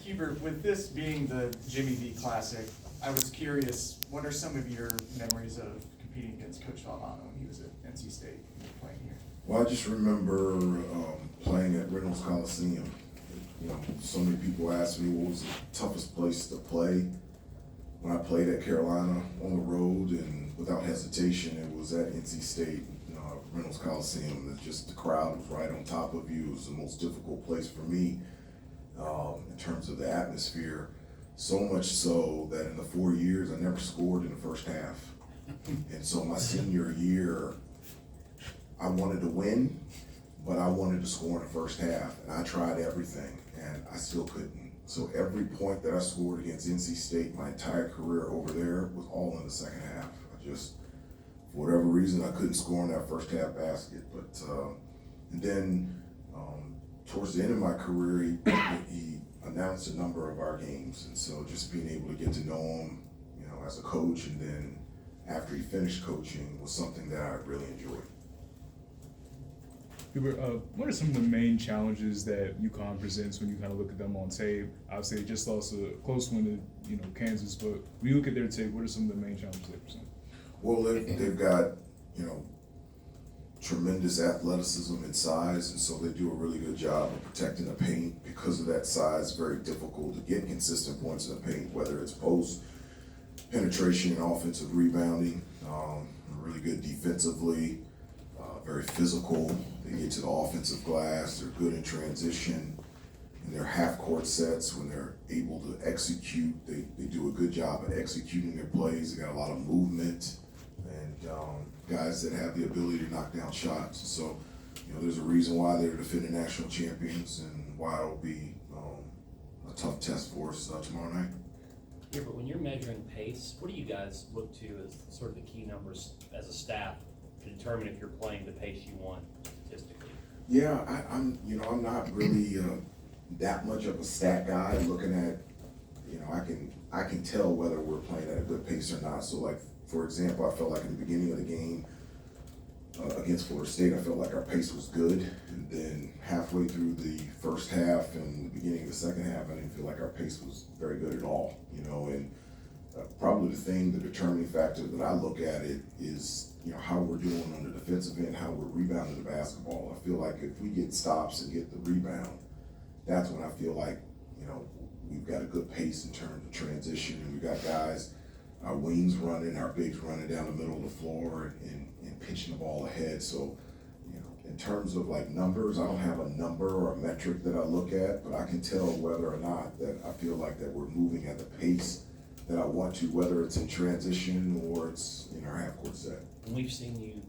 Hubert, with this being the Jimmy V Classic, I was curious, what are some of your memories of competing against Coach Donovan when he was at NC State and playing here? Well, I just remember playing at Reynolds Coliseum. You know, so many people ask me what was the toughest place to play. When I played at Carolina on the road, and without hesitation, it was at NC State, Reynolds Coliseum. It's just the crowd was right on top of you. It was the most difficult place for me in terms of the atmosphere. So much so that in the 4 years, I never scored in the first half. And so my senior year, I wanted to win, but I wanted to score in the first half. And I tried everything, and I still couldn't. So every point that I scored against NC State my entire career over there was all in the second half. I just, for whatever reason, I couldn't score in that first half basket. But and then towards the end of my career, he announced a number of our games, and so just being able to get to know him, you know, as a coach, and then after he finished coaching was something that I really enjoyed. Hubert, what are some of the main challenges that UConn presents when you kind of look at them on tape? Obviously, they just lost a close win to Kansas, but when you look at their tape, what are some of the main challenges they present? Well, they've got, tremendous athleticism and size, and so they do a really good job of protecting the paint. Because of that size, it's very difficult to get consistent points in the paint, whether it's post, penetration, and offensive rebounding. Really good defensively, very physical. They get to the offensive glass, they're good in transition. In their half-court sets, when they're able to execute, they do a good job at executing their plays. They got a lot of movement, and guys that have the ability to knock down shots. So, there's a reason why they're defending national champions, and why it'll be a tough test for us tomorrow night. Yeah, but when you're measuring pace, what do you guys look to as sort of the key numbers as a staff to determine if you're playing the pace you want statistically? Yeah, I'm not really that much of a stat guy. Looking at, I can tell whether we're playing at a good pace or not. So, like, for example, I felt like in the beginning of the game against Florida State, I felt like our pace was good. And then halfway through the first half and the beginning of the second half, I didn't feel like our pace was very good at all. And probably the determining factor that I look at it is, how we're doing on the defensive end, how we're rebounding the basketball. I feel like if we get stops and get the rebound, that's when I feel like, we've got a good pace in terms of transition, and we've got guys, our wings running, our bigs running down the middle of the floor and pitching the ball ahead. So, in terms of like numbers, I don't have a number or a metric that I look at, but I can tell whether or not that I feel like that we're moving at the pace that I want to, whether it's in transition or it's in our half-court set. And we've seen you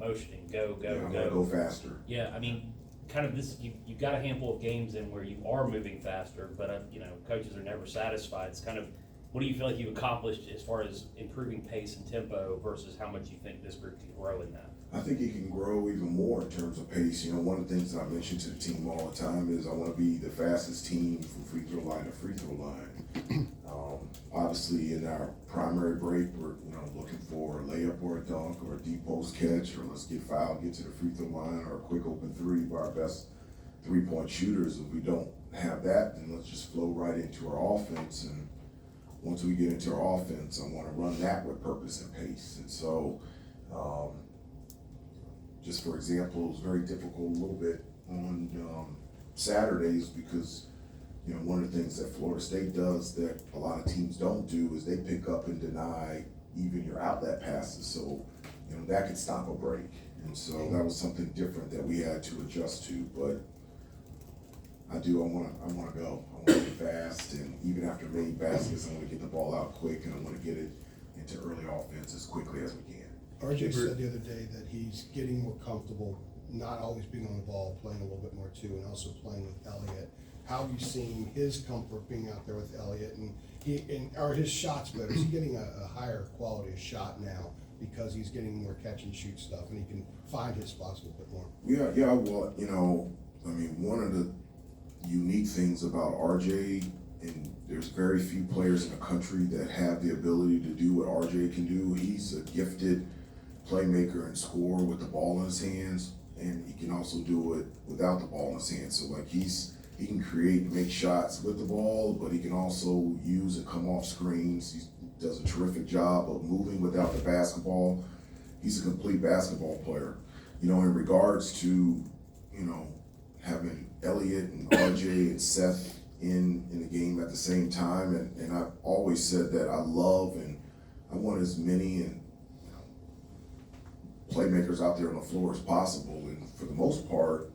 motioning, go. Go faster. Yeah, I mean, kind of this, you've got a handful of games in where you are moving faster, but, coaches are never satisfied. It's kind of, what do you feel like you've accomplished as far as improving pace and tempo versus how much you think this group can grow in that? I think it can grow even more in terms of pace. One of the things that I mention to the team all the time is I want to be the fastest team from free throw line to free throw line. Obviously, in our primary break, we're looking for a layup or a dunk or a deep post catch, or let's get fouled, get to the free throw line, or a quick open three by our best three-point shooters. If we don't have that, then let's just flow right into our offense. And once we get into our offense, I want to run that with purpose and pace. And so, just for example, it was very difficult a little bit on Saturdays because, one of the things that Florida State does that a lot of teams don't do is they pick up and deny even your outlet passes. So, that could stop a break. And so that was something different that we had to adjust to. But I want to go. I want to be fast, and even after made baskets, I want to get the ball out quick, and I want to get it into early offense as quickly as we can. RJ said the other day that he's getting more comfortable, not always being on the ball, playing a little bit more too, and also playing with Elliott. How have you seen his comfort being out there with Elliott, and are his shots better? Is he getting a higher quality of shot now because he's getting more catch and shoot stuff, and he can find his spots a little bit more? Yeah. Well, one of the unique things about RJ, and there's very few players in the country that have the ability to do what RJ can do. He's a gifted playmaker and scorer with the ball in his hands, and he can also do it without the ball in his hands. So, like, he's he can create and make shots with the ball, but he can also use and come off screens. He does a terrific job of moving without the basketball. He's a complete basketball player. You know, in regards to, you know, having Elliott and RJ and Seth in the game at the same time, and I've always said that I love and I want as many and playmakers out there on the floor as possible. And for the most part,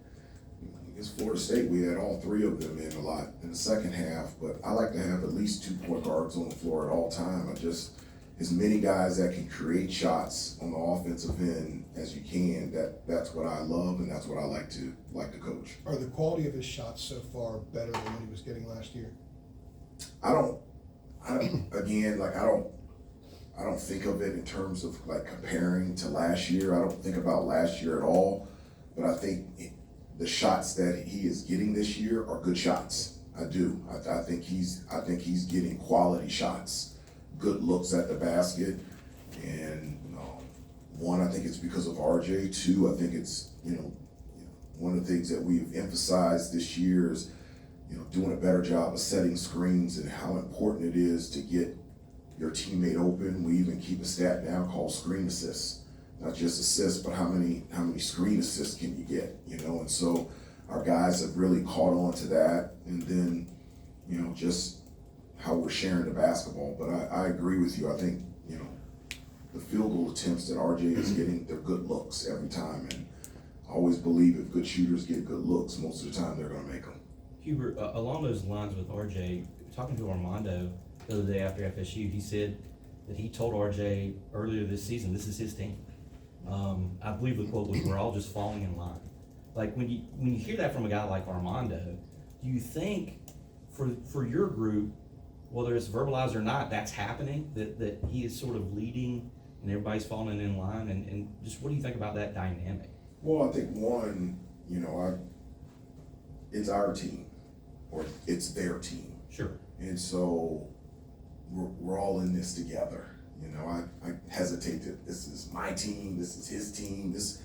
against Florida State, we had all three of them in a lot in the second half, but I like to have at least 2 point guards on the floor at all time. As many guys that can create shots on the offensive end as you can, that's what I love and that's what I like to coach. Are the quality of his shots so far better than what he was getting last year? I don't think of it in terms of like comparing to last year. I don't think about last year at all, but I think the shots that he is getting this year are good shots. I do. I think he's getting quality shots, good looks at the basket, and one, I think it's because of RJ. Two, I think it's one of the things that we've emphasized this year is doing a better job of setting screens and how important it is to get your teammate open. We even keep a stat now called screen assists. Not just assists, but how many screen assists can you get, and so our guys have really caught on to that, and then, just how we're sharing the basketball. But I agree with you. I think, the field goal attempts that RJ is getting, they're good looks every time, and I always believe if good shooters get good looks, most of the time they're gonna make them. Hubert, along those lines with RJ, talking to Armando the other day after FSU, he said that he told RJ earlier this season, this is his team. I believe the quote was, "We're all just falling in line." Like when you hear that from a guy like Armando, do you think for your group, whether it's verbalized or not, that's happening, that he is sort of leading and everybody's falling in line, and just what do you think about that dynamic? Well, I think one, it's our team, or it's their team. Sure. And so we're all in this together. I hesitate that this is my team, this is his team, this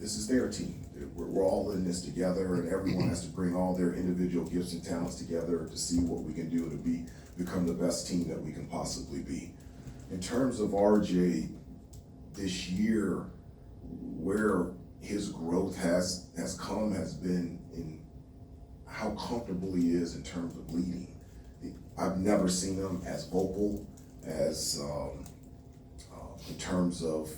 is their team. We're all in this together, and everyone has to bring all their individual gifts and talents together to see what we can do to become the best team that we can possibly be. In terms of RJ this year, where his growth has come has been in how comfortable he is in terms of leading. I've never seen him as vocal as in terms of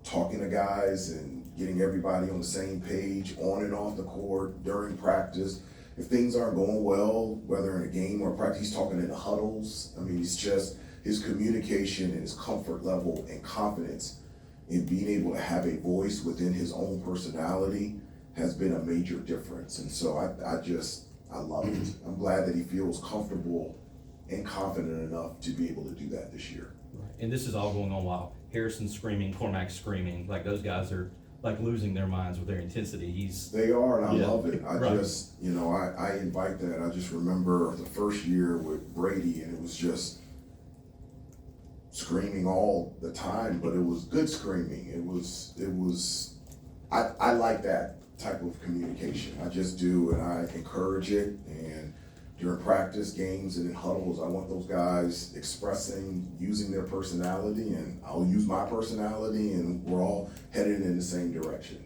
talking to guys and getting everybody on the same page on and off the court during practice. If things aren't going well, whether in a game or practice, he's talking in the huddles. I mean, it's just his communication and his comfort level and confidence in being able to have a voice within his own personality has been a major difference. And so I love it. I'm glad that he feels comfortable and confident enough to be able to do that this year. Right. And this is all going on while Harrison's screaming, Cormac's screaming, like those guys are like losing their minds with their intensity. They are, and I Yeah. love it. Right. I invite that. I just remember the first year with Brady, and it was just screaming all the time, but it was good screaming. I like that type of communication. I just do, and I encourage it. And during practice, games, and in huddles, I want those guys expressing, using their personality, and I'll use my personality, and we're all headed in the same direction.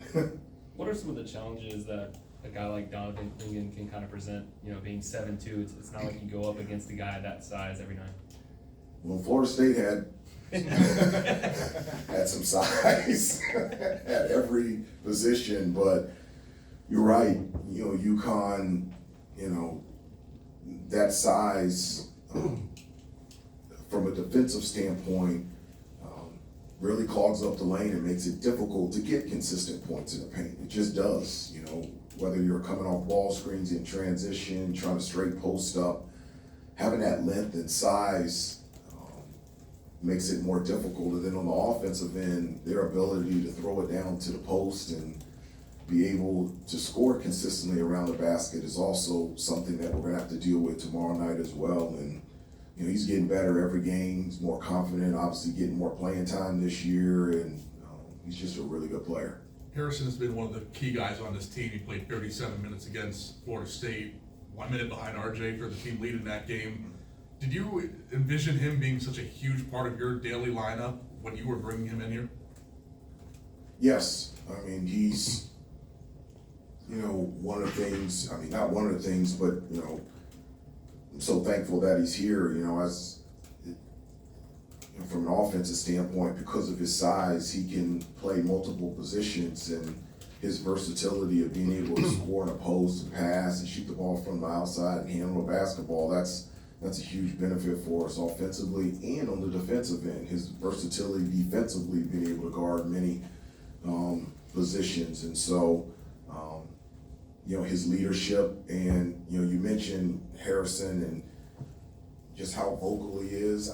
What are some of the challenges that a guy like Donovan Clingan can kind of present, being 7'2", it's not like you go up against a guy that size every night? Well, Florida State had some size at every position, but you're right. UConn, that size from a defensive standpoint really clogs up the lane and makes it difficult to get consistent points in the paint. It just does. Whether you're coming off ball screens in transition, trying to straight post up, having that length and size makes it more difficult. And then on the offensive end, their ability to throw it down to the post and be able to score consistently around the basket is also something that we're gonna have to deal with tomorrow night as well. And he's getting better every game. He's more confident, obviously getting more playing time this year, and he's just a really good player. Harrison has been one of the key guys on this team. He played 37 minutes against Florida State, 1 minute behind RJ for the team lead in that game. Did you envision him being such a huge part of your daily lineup when you were bringing him in here? Yes, I mean, he's, one of the things, not one of the things, but, I'm so thankful that he's here, from an offensive standpoint, because of his size, he can play multiple positions, and his versatility of being able to score in a post and pass and shoot the ball from the outside and handle a basketball, that's a huge benefit for us offensively and on the defensive end. His versatility defensively, being able to guard many positions, and so his leadership, and you mentioned Harrison and just how vocal he is.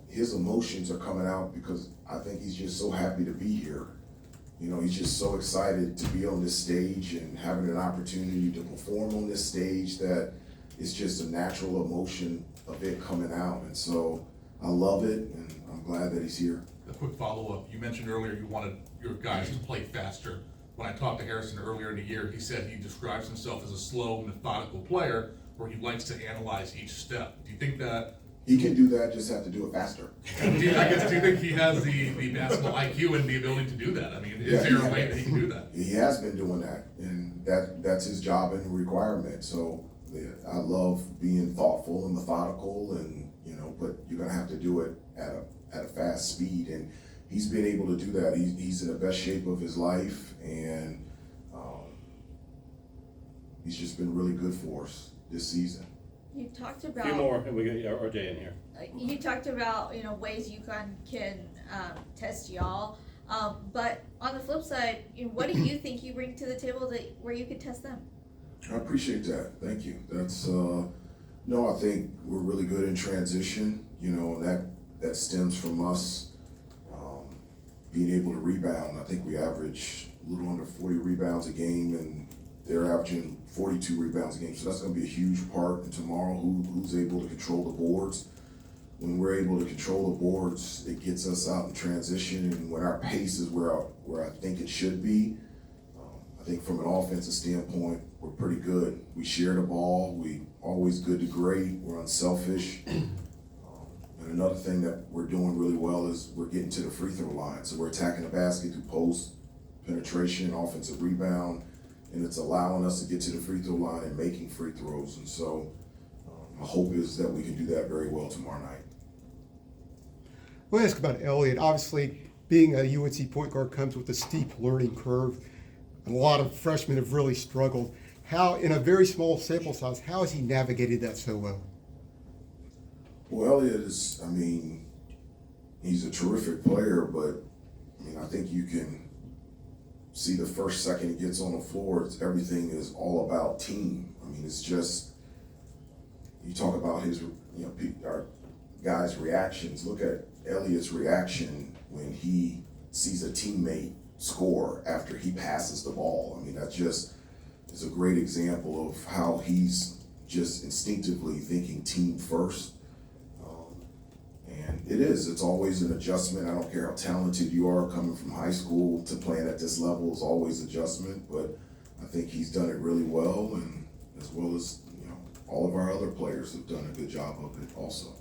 His emotions are coming out because I think he's just so happy to be here. He's just so excited to be on this stage and having an opportunity to perform on this stage that it's just a natural emotion of it coming out. And so I love it, and I'm glad that he's here. A quick follow-up. You mentioned earlier you wanted your guys to play faster. When I talked to Harrison earlier in the year, he said he describes himself as a slow, methodical player where he likes to analyze each step. Do you think that he can do that, just have to do it faster? do you think he has the basketball IQ and the ability to do that? Is there a way that he can do that? He has been doing that, and that's his job and requirement. So I love being thoughtful and methodical, and but you're gonna have to do it at a fast speed, and he's been able to do that. He's in the best shape of his life, and he's just been really good for us this season. You talked A about. few more, and we got RJ in here. You talked about ways UConn can test y'all, but on the flip side, what do you think you bring to the table where you could test them? I appreciate that. Thank you. That's no, I think we're really good in transition. That stems from us being able to rebound. I think we average a little under 40 rebounds a game, and they're averaging 42 rebounds a game. So that's going to be a huge part. And tomorrow, who's able to control the boards? When we're able to control the boards, it gets us out in transition. And when our pace is where I think it should be, I think from an offensive standpoint, we're pretty good. We share the ball. We always good to great. We're unselfish. And another thing that we're doing really well is we're getting to the free throw line. So we're attacking the basket through post, penetration, offensive rebound, and it's allowing us to get to the free throw line and making free throws. And so my hope is that we can do that very well tomorrow night. I want to ask about Elliott. Obviously, being a UNC point guard comes with a steep learning curve. A lot of freshmen have really struggled. How, in a very small sample size, how has he navigated that so well? Well, Elliott is, he's a terrific player, but I think you can see the first second he gets on the floor, everything is all about team. It's just, you talk about our guys' reactions. Look at Elliott's reaction when he sees a teammate score after he passes the ball. That just is a great example of how he's just instinctively thinking team first. And it's always an adjustment. I don't care how talented you are coming from high school to playing at this level is always adjustment, but I think he's done it really well, and as well as all of our other players have done a good job of it also.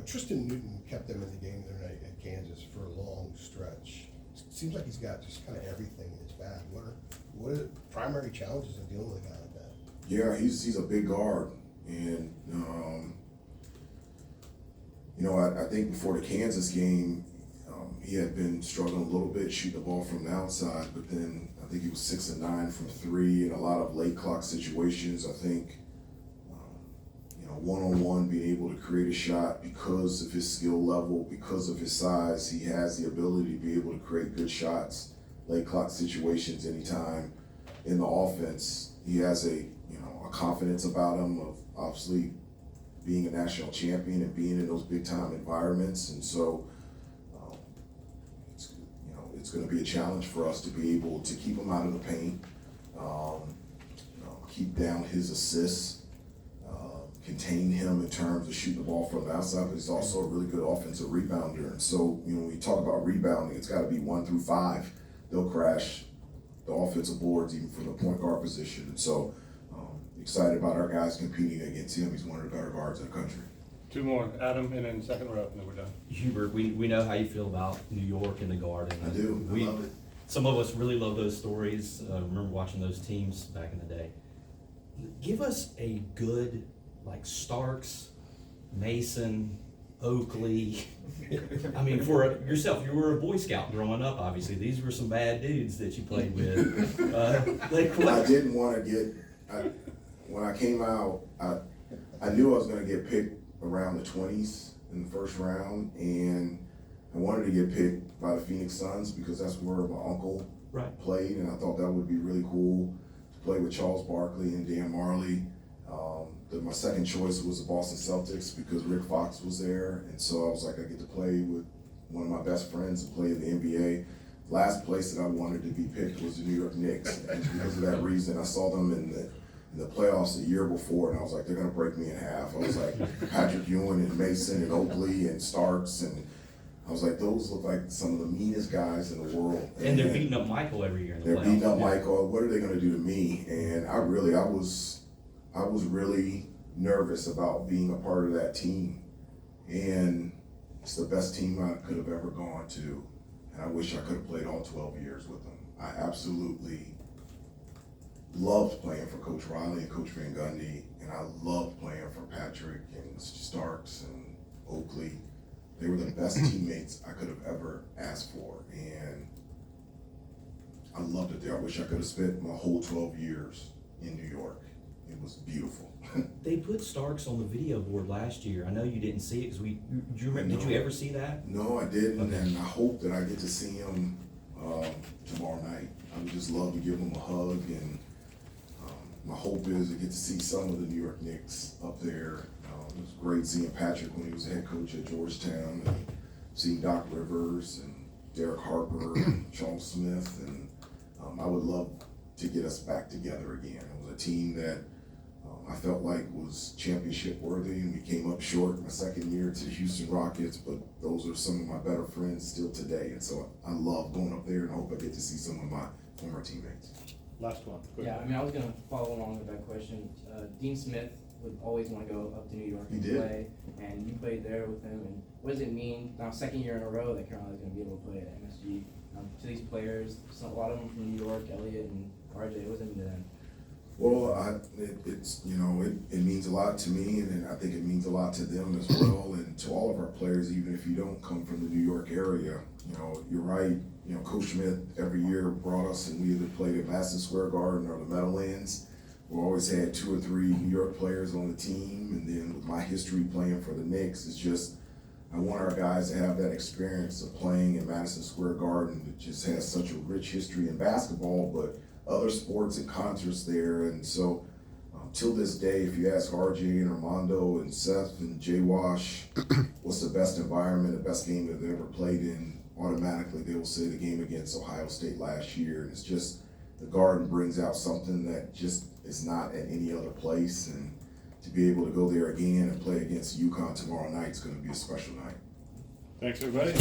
Tristen Newton kept them in the game the other night at Kansas for a long stretch. Seems like he's got just kind of everything in his bag. What are the primary challenges in dealing with a guy like that? Yeah, he's a big guard, and I think before the Kansas game, he had been struggling a little bit shooting the ball from the outside, but then I think he was 6 of 9 from 3 in a lot of late clock situations. I think one-on-one, being able to create a shot because of his skill level, because of his size, he has the ability to be able to create good shots, late clock situations anytime in the offense. He has a confidence about him of obviously being a national champion and being in those big time environments. And so it's going to be a challenge for us to be able to keep him out of the paint, keep down his assists, contain him in terms of shooting the ball from the outside, but he's also a really good offensive rebounder. And so, when we talk about rebounding, it's got to be 1 through 5. they'll crash the offensive boards even from the point guard position. And so excited about our guys competing against him. He's one of the better guards in the country. Two more, Adam, and then second row, and then we're done. Hubert, we know how you feel about New York and the Garden. I do. I love it. Some of us really love those stories. Remember watching those teams back in the day. Give us a good, like Starks, Mason, Oakley. I mean, for yourself, you were a Boy Scout growing up, obviously. These were some bad dudes that you played with. I didn't want to get, when I came out, I knew I was going to get picked around the 20s in the first round, and I wanted to get picked by the Phoenix Suns because that's where my uncle played, and I thought that would be really cool to play with Charles Barkley and Dan Marley. My second choice was the Boston Celtics because Rick Fox was there, and so I was like, I get to play with one of my best friends and play in the NBA. Last place that I wanted to be picked was the New York Knicks, and because of that reason, I saw them in the playoffs the year before, and I was like, they're gonna break me in half. I was like, Patrick Ewing and Mason and Oakley and Starks, and I was like, those look like some of the meanest guys in the world. And they're beating up Michael every year in the playoffs. They're beating up Michael. What are they gonna do to me? And I was really nervous about being a part of that team. And it's the best team I could have ever gone to. And I wish I could have played all 12 years with them. I absolutely loved playing for Coach Riley and Coach Van Gundy, and I loved playing for Patrick and Starks and Oakley. They were the best teammates I could have ever asked for, and I loved it there. I wish I could have spent my whole 12 years in New York. It was beautiful. They put Starks on the video board last year. I know you didn't see it because did you ever see that? No, I didn't, Okay. and I hope that I get to see him tomorrow night. I would just love to give him a hug, and my hope is to get to see some of the New York Knicks up there. It was great seeing Patrick when he was head coach at Georgetown, and seeing Doc Rivers and Derek Harper and Charles Smith, and I would love to get us back together again. It was a team that I felt like was championship worthy, and we came up short my second year to the Houston Rockets, but those are some of my better friends still today, and so I love going up there, and I hope I get to see some of my former teammates. Last one. Quick. Yeah, I mean, I was gonna follow along with that question. Dean Smith would always want to go up to New York and play, and you played there with him. And what does it mean now, second year in a row, that Carolina's gonna be able to play at MSG? To these players, a lot of them from New York, Elliott and RJ. What does it mean to them? Well, it means a lot to me, and I think it means a lot to them as well, and to all of our players, even if you don't come from the New York area. You're right. Coach Smith every year brought us, and we either played at Madison Square Garden or the Meadowlands. We always had 2 or 3 New York players on the team, and then with my history playing for the Knicks, it's just I want our guys to have that experience of playing in Madison Square Garden. It just has such a rich history in basketball, but other sports and concerts there. And so till this day, if you ask RJ and Armando and Seth and Jay Wash, what's the best environment, the best game that they've ever played in, automatically they will say the game against Ohio State last year. And it's just, the Garden brings out something that just is not at any other place. And to be able to go there again and play against UConn tomorrow night is going to be a special night. Thanks, everybody.